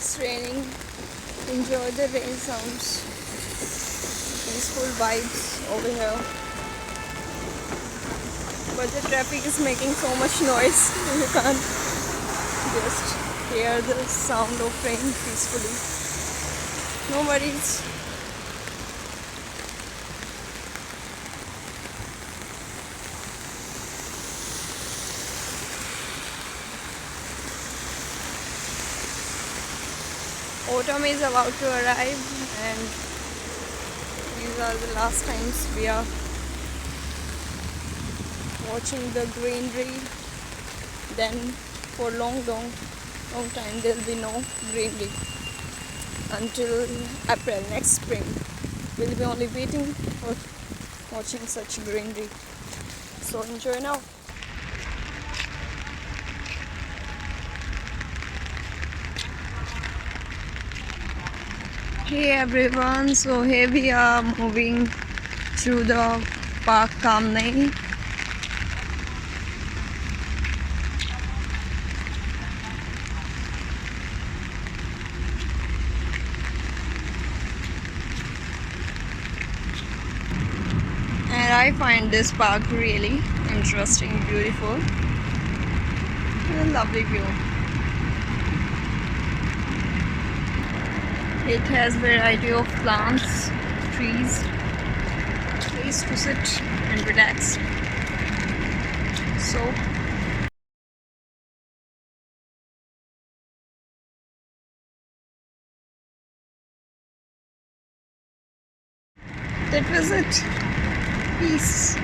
It's raining. Enjoy the rain sounds. Peaceful vibes over here. But the traffic is making so much noise. You can't just hear the sound of rain peacefully. No worries. Autumn is about to arrive, and these are the last times we are watching the greenery. Then for long time there will be no greenery until April next spring. We'll be only waiting for watching such greenery. So enjoy now. Hey everyone, so here we are moving through the Park Kamnai. And I find this park really interesting, beautiful, and a lovely view. It has variety of plants, trees, place to sit and relax. So that was it. Peace.